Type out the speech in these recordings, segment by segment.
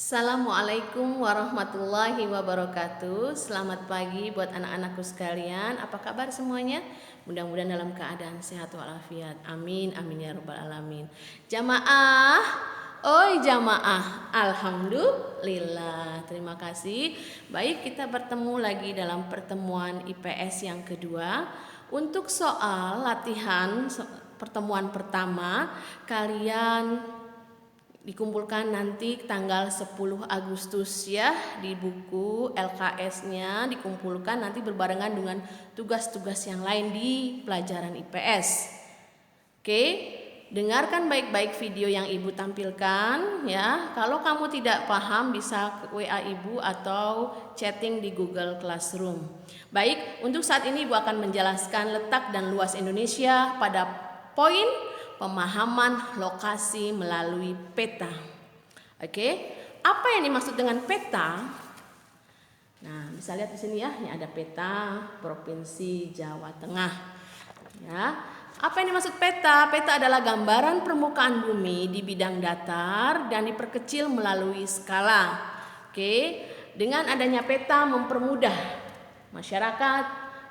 Assalamualaikum warahmatullahi wabarakatuh. Selamat pagi buat anak-anakku sekalian. Apa kabar semuanya? Mudah-mudahan dalam keadaan sehat walafiat. Amin, amin ya rabbal alamin. Jamaah, oi jamaah. Alhamdulillah. Terima kasih. Baik, kita bertemu lagi dalam pertemuan IPS yang kedua. Untuk soal latihan pertemuan pertama, kalian dikumpulkan nanti tanggal 10 Agustus ya, di buku LKS-nya dikumpulkan nanti berbarengan dengan tugas-tugas yang lain di pelajaran IPS. Oke, dengarkan baik-baik video yang Ibu tampilkan ya. Kalau kamu tidak paham bisa WA Ibu atau chatting di Google Classroom. Baik, untuk saat ini Ibu akan menjelaskan letak dan luas Indonesia pada poin pemahaman lokasi melalui peta. Oke, apa yang dimaksud dengan peta? Nah, bisa lihat di sini ya, ini ada peta Provinsi Jawa Tengah. Ya, apa yang dimaksud peta? Peta adalah gambaran permukaan bumi di bidang datar dan diperkecil melalui skala. Oke, dengan adanya peta mempermudah masyarakat,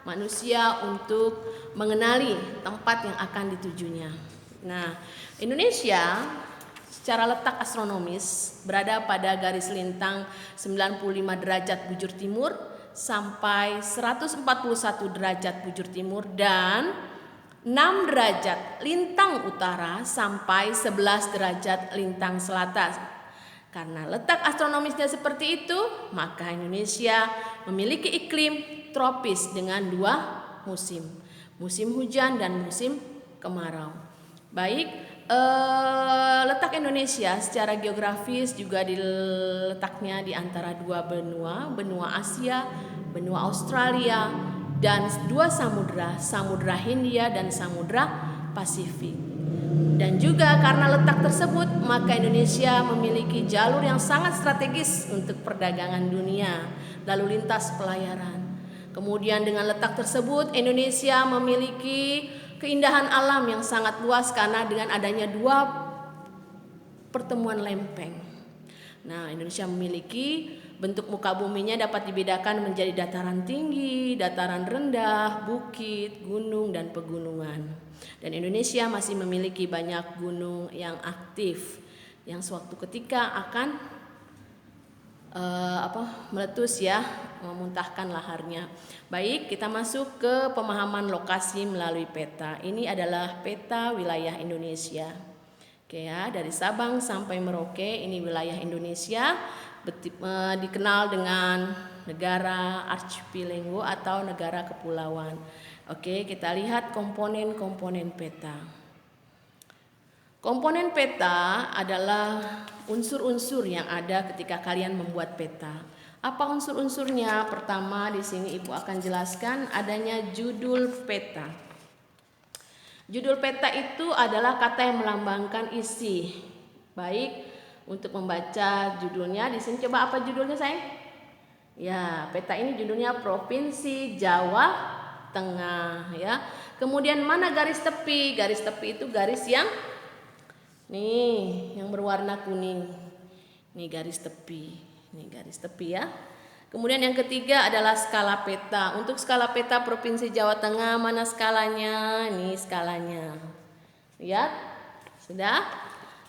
manusia untuk mengenali tempat yang akan ditujunya. Nah, Indonesia secara letak astronomis berada pada garis lintang 95 derajat bujur timur sampai 141 derajat bujur timur dan 6 derajat lintang utara sampai 11 derajat lintang selatan. Karena letak astronomisnya seperti itu, maka Indonesia memiliki iklim tropis dengan 2 musim, musim hujan dan musim kemarau. Baik, letak Indonesia secara geografis juga diletaknya di antara 2 benua, benua Asia, benua Australia, dan 2 samudra, Samudra Hindia dan Samudra Pasifik. Dan juga karena letak tersebut, maka Indonesia memiliki jalur yang sangat strategis untuk perdagangan dunia, lalu lintas pelayaran. Kemudian dengan letak tersebut, Indonesia memiliki keindahan alam yang sangat luas karena dengan adanya 2 pertemuan lempeng. Nah, Indonesia memiliki bentuk muka buminya dapat dibedakan menjadi dataran tinggi, dataran rendah, bukit, gunung, dan pegunungan. Dan Indonesia masih memiliki banyak gunung yang aktif yang suatu ketika akan meletus ya, memuntahkan laharnya. Baik, kita masuk ke pemahaman lokasi melalui peta. Ini adalah peta wilayah Indonesia. Oke ya, dari Sabang sampai Merauke ini wilayah Indonesia, dikenal dengan negara archipelago atau negara kepulauan. Oke, kita lihat komponen-komponen peta. Komponen peta adalah unsur-unsur yang ada ketika kalian membuat peta. Apa unsur-unsurnya? Pertama, di sini Ibu akan jelaskan adanya judul peta. Judul peta itu adalah kata yang melambangkan isi. Baik, untuk membaca judulnya di sini coba apa judulnya, sayang? Ya, peta ini judulnya Provinsi Jawa Tengah ya. Kemudian mana garis tepi? Garis tepi itu garis yang nih, yang berwarna kuning. Nih garis tepi. Nih garis tepi ya. Kemudian yang ketiga adalah skala peta. Untuk skala peta Provinsi Jawa Tengah mana skalanya? Nih skalanya. Lihat? Sudah?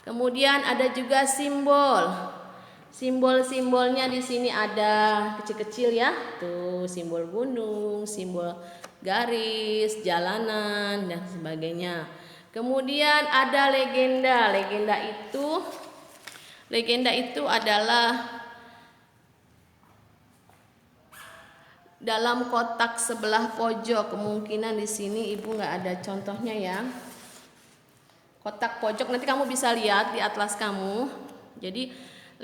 Kemudian ada juga simbol. Simbol-simbolnya di sini ada kecil-kecil ya. Tuh, simbol gunung, simbol garis, jalanan dan sebagainya. Kemudian ada legenda. Legenda itu adalah dalam kotak sebelah pojok. Kemungkinan di sini Ibu nggak ada contohnya ya. Kotak pojok nanti kamu bisa lihat di atlas kamu. Jadi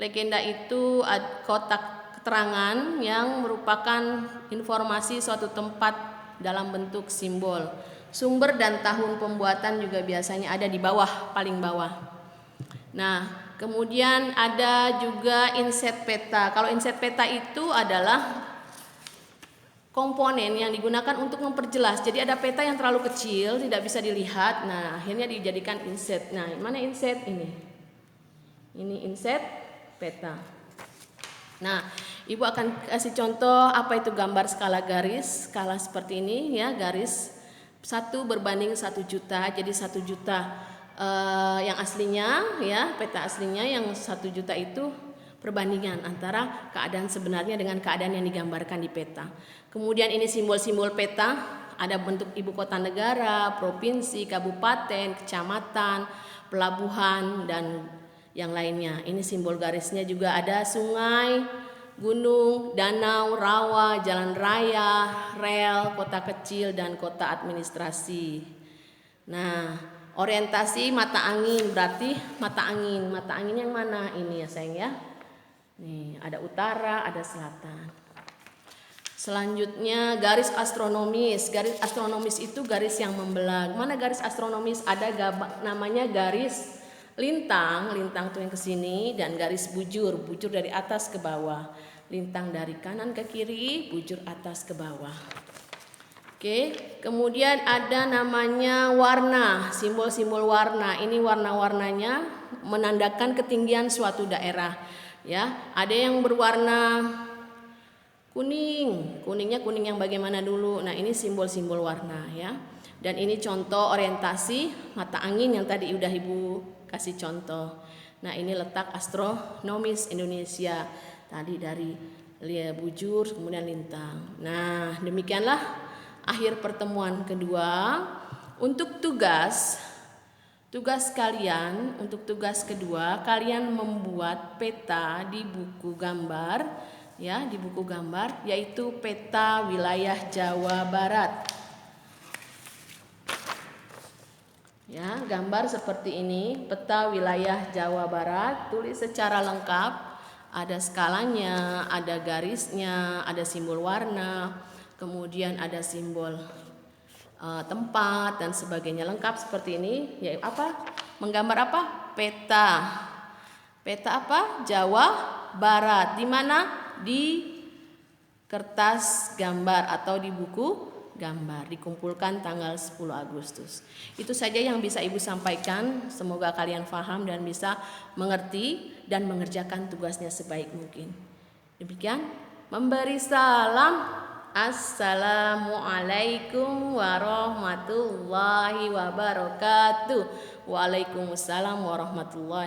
legenda itu kotak keterangan yang merupakan informasi suatu tempat dalam bentuk simbol. Sumber dan tahun pembuatan juga biasanya ada di bawah, paling bawah. Nah, kemudian ada juga inset peta. Kalau inset peta itu adalah komponen yang digunakan untuk memperjelas. Jadi ada peta yang terlalu kecil, tidak bisa dilihat. Nah, akhirnya dijadikan inset. Nah, mana inset ini? Ini inset peta. Nah, Ibu akan kasih contoh apa itu gambar skala garis. Skala seperti ini ya, garis 1 berbanding 1 juta. Jadi 1 juta yang aslinya ya, peta aslinya yang 1 juta itu perbandingan antara keadaan sebenarnya dengan keadaan yang digambarkan di peta. Kemudian ini simbol-simbol peta, ada bentuk ibu kota negara, provinsi, kabupaten, kecamatan, pelabuhan, dan yang lainnya. Ini simbol garisnya juga ada sungai, gunung, danau, rawa, jalan raya, rel, kota kecil, dan kota administrasi. Nah, orientasi mata angin berarti mata angin. Mata angin yang mana? Ini ya sayang ya. Nih, ada utara, ada selatan. Selanjutnya garis astronomis. Garis astronomis itu garis yang membelah. Mana garis astronomis? Ada namanya garis lintang tuh yang ke sini, dan garis bujur dari atas ke bawah. Lintang dari kanan ke kiri, bujur atas ke bawah. Oke, kemudian ada namanya warna, simbol-simbol warna. Ini warna-warnanya menandakan ketinggian suatu daerah. Ya, ada yang berwarna kuning. Kuningnya kuning yang bagaimana dulu? Nah, ini simbol-simbol warna ya. Dan ini contoh orientasi mata angin yang tadi udah Ibu kasih contoh. Nah, ini letak astronomis Indonesia. Tadi dari bujur kemudian lintang. Nah, demikianlah akhir pertemuan kedua. Untuk tugas kalian, untuk tugas kedua, kalian membuat peta di buku gambar ya, di buku gambar, yaitu peta wilayah Jawa Barat. Ya, gambar seperti ini, peta wilayah Jawa Barat, tulis secara lengkap, ada skalanya, ada garisnya, ada simbol warna, kemudian ada simbol tempat dan sebagainya, lengkap seperti ini. Yaitu apa? Menggambar apa? Peta. Peta apa? Jawa Barat. Di mana? Di kertas gambar atau di buku gambar, dikumpulkan tanggal 10 Agustus. Itu saja yang bisa Ibu sampaikan. Semoga kalian paham dan bisa mengerti dan mengerjakan tugasnya sebaik mungkin. Demikian, memberi salam. Assalamualaikum warahmatullahi wabarakatuh. Waalaikumsalam warahmatullahi